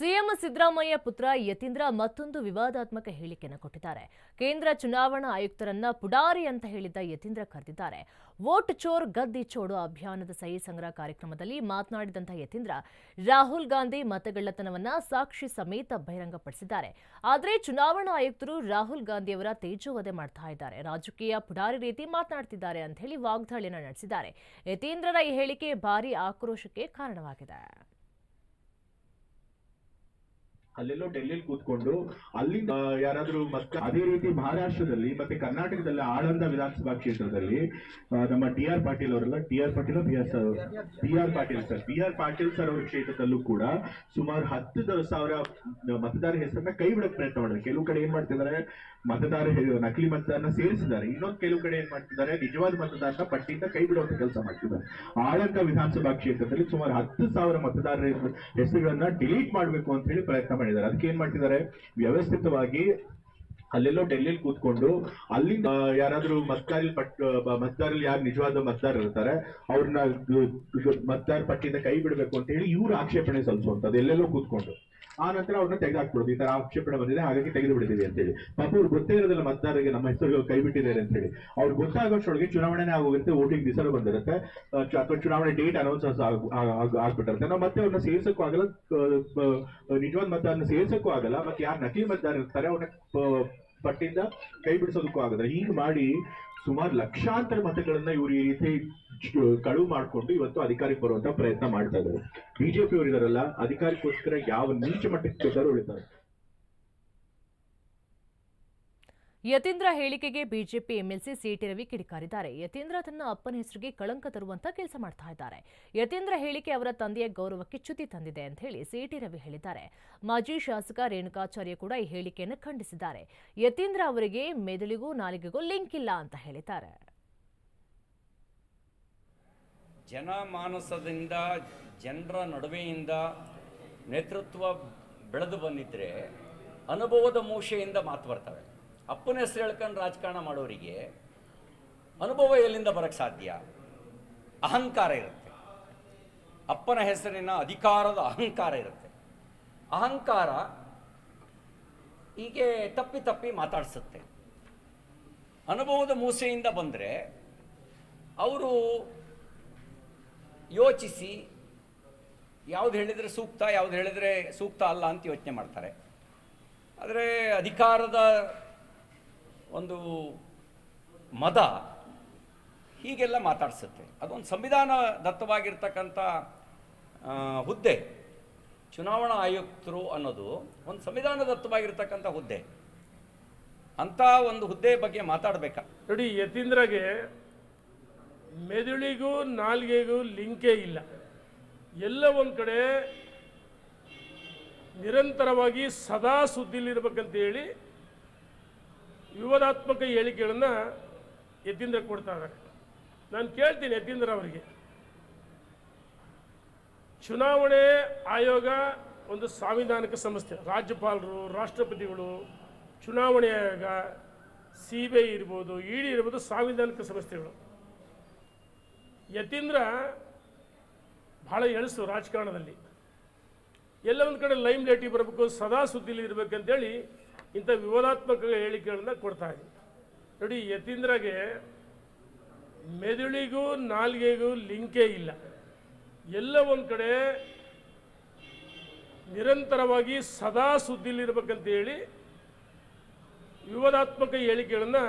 CM Siddaramaiah ಪುತ್ರ ಯತೀಂದ್ರ ಮತ್ತೊಂದು ವಿವಾದಾತ್ಮಕ ಹೇಳಿಕೆಯನ್ನು ಕೊಟ್ಟಿದ್ದಾರೆ. ಕೇಂದ್ರ ಚುನಾವಣಾ ಆಯುಕ್ತರನ್ನ ಪುಡಾರಿ ಅಂತ ಹೇಳಿದ್ದ ಯತೀಂದ್ರ ಕರೆದಿದ್ದಾರೆ. ವೋಟ್ ಚೋರ್ ಗದ್ದಿ ಚೋಡು ಅಭಿಯಾನದ ಸಹಿ ಸಂಗ್ರಹ ಕಾರ್ಯಕ್ರಮದಲ್ಲಿ ಮಾತನಾಡಿದಂತಹ ಯತೀಂದ್ರ ರಾಹುಲ್ ಗಾಂಧಿ ಮತಗಳ್ಳತನವನ್ನ ಸಾಕ್ಷಿ ಸಮೇತ ಬಹಿರಂಗಪಡಿಸಿದ್ದಾರೆ. ಆದರೆ ಚುನಾವಣಾ ಆಯುಕ್ತರು ರಾಹುಲ್ ಗಾಂಧಿಯವರ ತೇಜೋವಧೆ ಮಾಡ್ತಾ ಇದ್ದಾರೆ, ರಾಜಕೀಯ ಪುಡಾರಿ ರೀತಿ ಮಾತನಾಡ್ತಿದ್ದಾರೆ ಅಂತ ಹೇಳಿ ವಾಗ್ದಾಳಿಯನ್ನು ನಡೆಸಿದ್ದಾರೆ. ಯತೀಂದ್ರರ ಈ ಹೇಳಿಕೆ ಭಾರೀ ಆಕ್ರೋಶಕ್ಕೆ ಕಾರಣವಾಗಿದೆ. ಅಲ್ಲೆಲ್ಲೋ ಡೆಲ್ಲಿಲಿ ಕೂತ್ಕೊಂಡು ಅಲ್ಲಿಂದ ಯಾರಾದ್ರೂ ಅದೇ ರೀತಿ ಮಹಾರಾಷ್ಟ್ರದಲ್ಲಿ ಮತ್ತೆ ಕರ್ನಾಟಕದಲ್ಲಿ ಆಳಂದ ವಿಧಾನಸಭಾ ಕ್ಷೇತ್ರದಲ್ಲಿ ನಮ್ಮ ಟಿ ಆರ್ ಪಾಟೀಲ್ ಸರ್ ಅವರ ಕ್ಷೇತ್ರದಲ್ಲೂ ಕೂಡ ಸುಮಾರು 10,000 ಮತದಾರ ಹೆಸರನ್ನ ಕೈ ಬಿಡಕ್ ಪ್ರಯತ್ನ ಮಾಡಿದ್ದಾರೆ. ಕೆಲವು ಕಡೆ ಏನ್ ಮಾಡ್ತಿದ್ದಾರೆ, ನಕಲಿ ಮತದಾರನ ಸೇರಿಸಿದ್ದಾರೆ. ಇನ್ನೊಂದು ಕೆಲವು ಕಡೆ ಏನ್ ಮಾಡ್ತಿದ್ದಾರೆ, ನಿಜವಾದ ಮತದಾರನ ಪಟ್ಟಿಯಿಂದ ಕೈ ಬಿಡುವಂತ ಕೆಲಸ ಮಾಡ್ತಿದ್ದಾರೆ. ಆಳಂದ ವಿಧಾನಸಭಾ ಕ್ಷೇತ್ರದಲ್ಲಿ ಸುಮಾರು 10,000 ಮತದಾರರ ಹೆಸರುಗಳನ್ನ ಡಿಲೀಟ್ ಮಾಡಬೇಕು ಅಂತ ಹೇಳಿ ಪ್ರಯತ್ನ ಮಾಡಿದ್ದಾರೆ. ಅದಕ್ಕೆ ಏನ್ ಮಾಡ್ತಿದ್ದಾರೆ, ವ್ಯವಸ್ಥಿತವಾಗಿ ಅಲ್ಲೆಲ್ಲೋ ಡೆಲ್ಲಿಲಿ ಕೂತ್ಕೊಂಡು ಅಲ್ಲಿಂದ ಯಾರಾದ್ರೂ ಮತದಾರಲ್ಲಿ ಯಾರು ನಿಜವಾದ ಮತದಾರರು ಇರ್ತಾರೆ ಅವ್ರನ್ನ ಮತದಾರ ಪಟ್ಟಿಯಿಂದ ಕೈ ಬಿಡಬೇಕು ಅಂತ ಹೇಳಿ ಇವ್ರು ಆಕ್ಷೇಪಣೆ ಸಲ್ಲಿಸುವಂತದ್ದು ಎಲ್ಲೆಲ್ಲೋ ಕೂತ್ಕೊಂಡು. ಆ ನಂತರ ಅವ್ರನ್ನ ತೆಗೆದಾಕ್ಬಿಡೋದು, ಈ ತರ ಆಕ್ಷೇಪಣೆ ಬಂದಿದೆ ಹಾಗಾಗಿ ತೆಗೆದು ಬಿಡಿದೀವಿ ಅಂತ ಹೇಳಿ. ಪಾಪ ಅವ್ರು ಗೊತ್ತೇ ಇರೋದಿಲ್ಲ ಮತದಾರರಿಗೆ ನಮ್ಮ ಹೆಸರು ಕೈ ಬಿಟ್ಟಿದ್ದಾರೆ ಅಂತ ಹೇಳಿ. ಅವ್ರು ಗೊತ್ತಾಗೋಷ್ಟೊಳಗೆ ಚುನಾವಣೆ ಆಗೋಗುತ್ತೆ, ವೋಟಿಂಗ್ ದಿವಸ ಬಂದಿರುತ್ತೆ ಅಥವಾ ಚುನಾವಣೆ ಡೇಟ್ ಅನೌನ್ಸ್ ಆಗ್ಬಿಟ್ಟಿರುತ್ತೆ. ನಾವು ಮತ್ತೆ ಅವ್ರನ್ನ ಸೇರ್ಸಕ್ಕೂ ಆಗಲ್ಲ, ನಿಜವಾದ ಮತದಾರನ ಸೇರ್ಸಕ್ಕೂ ಆಗಲ್ಲ, ಮತ್ತೆ ಯಾರು ನಕಲಿ ಮತದಾರ ಇರ್ತಾರೆ ಅವ್ರನ್ನ ಪಟ್ಟಿಯಿಂದ ಕೈ ಬಿಡಿಸೋದಕ್ಕೂ ಆಗಲ್ಲ. ಹೀಗೆ ಮಾಡಿ ಸುಮಾರು ಲಕ್ಷಾಂತರ ಮತಗಳನ್ನ ಇವರು ಈ ರೀತಿ ಕಳುವು ಮಾಡಿಕೊಂಡು ಇವತ್ತು ಅಧಿಕಾರಕ್ಕೆ ಬರುವಂತ ಪ್ರಯತ್ನ ಮಾಡ್ತಾ ಇದ್ದಾರೆ. ಬಿಜೆಪಿ ಅವರು ಇದಾರಲ್ಲ, ಅಧಿಕಾರಕ್ಕೋಸ್ಕರ ಯಾವ ನೀಚ ಮಟ್ಟಕ್ಕೆ ಬೇಕಾದ್ರೂ ಉಳಿತಾರೆ. ಯತೀಂದ್ರ ಹೇಳಿಕೆಗೆ ಬಿಜೆಪಿ ಎಂಎಲ್ಸಿ ಸಿಟಿ ರವಿ ಕಿಡಿಕಾರಿದ್ದಾರೆ. ಯತೀಂದ್ರ ತನ್ನ ಅಪ್ಪನ ಹೆಸರಿಗೆ ಕಳಂಕ ತರುವಂತ ಕೆಲಸ ಮಾಡ್ತಾ ಇದ್ದಾರೆ. ಯತೀಂದ್ರ ಹೇಳಿಕೆ ಅವರ ತಂದೆಯ ಗೌರವಕ್ಕೆ ಚ್ಯುತಿ ತಂದಿದೆ ಅಂತ ಹೇಳಿ ಸಿಟಿ ರವಿ ಹೇಳಿದ್ದಾರೆ. ಮಾಜಿ ಶಾಸಕ ರೇಣುಕಾಚಾರ್ಯ ಕೂಡ ಈ ಹೇಳಿಕೆಯನ್ನು ಖಂಡಿಸಿದ್ದಾರೆ. ಯತೀಂದ್ರ ಅವರಿಗೆ ಮೆದುಳಿಗೂ ನಾಲಿಗೆಗೂ ಲಿಂಕ್ ಇಲ್ಲ ಅಂತ ಹೇಳಿದ್ದಾರೆ. ಜನಮಾನಸದಿಂದ ಜನರ ನಡುವೆಯಿಂದ ನೇತೃತ್ವ ಬೆಳೆದು ಬಂದಿದ್ರೆ ಅನುಭವದ ಮೂಷೆಯಿಂದ ಮಾತು ಬರ್ತವೆ. ಅಪ್ಪನ ಹೆಸರು ಹೇಳ್ಕೊಂಡು ರಾಜಕಾರಣ ಮಾಡೋರಿಗೆ ಅನುಭವ ಎಲ್ಲಿಂದ ಬರಕ್ಕೆ ಸಾಧ್ಯ? ಅಹಂಕಾರ ಇರುತ್ತೆ, ಅಪ್ಪನ ಹೆಸರಿನ ಅಧಿಕಾರದ ಅಹಂಕಾರ ಇರುತ್ತೆ. ಅಹಂಕಾರ ಹೀಗೆ ತಪ್ಪಿ ಮಾತಾಡಿಸುತ್ತೆ. ಅನುಭವದ ಮೂಸೆಯಿಂದ ಬಂದರೆ ಅವರು ಯೋಚಿಸಿ ಯಾವ್ದು ಹೇಳಿದರೆ ಸೂಕ್ತ, ಯಾವ್ದು ಹೇಳಿದರೆ ಸೂಕ್ತ ಅಲ್ಲ ಅಂತ ಯೋಚನೆ ಮಾಡ್ತಾರೆ. ಆದರೆ ಅಧಿಕಾರದ ಒಂದು ಮದ ಹೀಗೆಲ್ಲ ಮಾತಾಡಿಸುತ್ತೆ. ಅದೊಂದು ಸಂವಿಧಾನ ದತ್ತವಾಗಿರ್ತಕ್ಕಂಥ ಹುದ್ದೆ. ಚುನಾವಣಾ ಆಯುಕ್ತರು ಅನ್ನೋದು ಒಂದು ಸಂವಿಧಾನ ದತ್ತವಾಗಿರ್ತಕ್ಕಂಥ ಹುದ್ದೆ. ಅಂಥ ಒಂದು ಹುದ್ದೆ ಬಗ್ಗೆ ಮಾತಾಡಬೇಕಾ? ನೋಡಿ, ಯತೀಂದ್ರಗೆ ಮೆದುಳಿಗೂ ನಾಲ್ಗೆಗೂ ಲಿಂಕೇ ಇಲ್ಲ. ಎಲ್ಲ ಒಂದು ಕಡೆ ನಿರಂತರವಾಗಿ ಸದಾ ಸುದ್ದಿಲಿರ್ಬೇಕಂತ ಹೇಳಿ ವಿವಾದಾತ್ಮಕ ಹೇಳಿಕೆಗಳನ್ನು ಯತೀಂದ್ರ ಕೊಡ್ತಾ ಇದ್ದಾರೆ. ನಾನು ಕೇಳ್ತೀನಿ ಯತೀಂದ್ರ ಅವರಿಗೆ, ಚುನಾವಣೆ ಆಯೋಗ ಒಂದು ಸಾಂವಿಧಾನಿಕ ಸಂಸ್ಥೆ. ರಾಜ್ಯಪಾಲರು, ರಾಷ್ಟ್ರಪತಿಗಳು, ಚುನಾವಣೆ ಆಯೋಗ, ಸಿಬಿಐ ಇರ್ಬೋದು, ಇಡಿ ಇರ್ಬೋದು, ಸಾಂವಿಧಾನಿಕ ಸಂಸ್ಥೆಗಳು. ಯತೀಂದ್ರ ಬಹಳ ಎಳಸು ರಾಜಕಾರಣದಲ್ಲಿ. ಎಲ್ಲ ಒಂದು ಕಡೆ ಲೈಮ್ ಲೈಟಿಗೆ ಬರಬೇಕು, ಸದಾ ಸುದ್ದಿಲಿ ಇರಬೇಕಂತೇಳಿ ಇಂಥ ವಿವಾದಾತ್ಮಕ ಹೇಳಿಕೆಗಳನ್ನ ಕೊಡ್ತಾ ಇದ್ದೀನಿ. ನೋಡಿ, ಯತೀಂದ್ರಗೆ ಮೆದುಳಿಗೂ ನಾಲ್ಗೆಗೂ ಲಿಂಕೇ ಇಲ್ಲ. ಎಲ್ಲ ಒಂದು ಕಡೆ ನಿರಂತರವಾಗಿ ಸದಾ ಸುದ್ದಿಲಿರ್ಬೇಕಂತ ಹೇಳಿ ವಿವಾದಾತ್ಮಕ ಹೇಳಿಕೆಗಳನ್ನು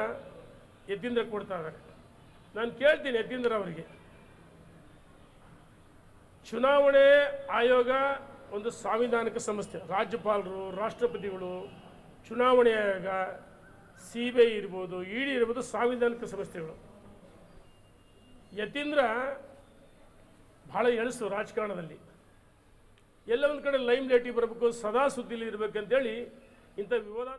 ಯತೀಂದ್ರ ಕೊಡ್ತಾ ಇದ್ದಾರೆ. ನಾನು ಕೇಳ್ತೀನಿ ಯತೀಂದ್ರ ಅವರಿಗೆ, ಚುನಾವಣೆ ಆಯೋಗ ಒಂದು ಸಾಂವಿಧಾನಿಕ ಸಂಸ್ಥೆ. ರಾಜ್ಯಪಾಲರು, ರಾಷ್ಟ್ರಪತಿಗಳು, ಚುನಾವಣೆ ಆಯೋಗ, ಸಿಬಿಐ ಇರ್ಬೋದು, ಇಡಿ ಇರ್ಬೋದು, ಸಾಂವಿಧಾನಿಕ ಸಂಸ್ಥೆಗಳು. ಯತೀಂದ್ರ ಬಹಳ ಎಳಸು ರಾಜಕಾರಣದಲ್ಲಿ. ಎಲ್ಲ ಒಂದು ಕಡೆ ಲೈಮ್ ಲೈಟಿಗೆ ಬರಬೇಕು, ಸದಾ ಸುದ್ದಿಲಿ ಇರಬೇಕಂತೇಳಿ ಇಂಥ ವಿವಾದ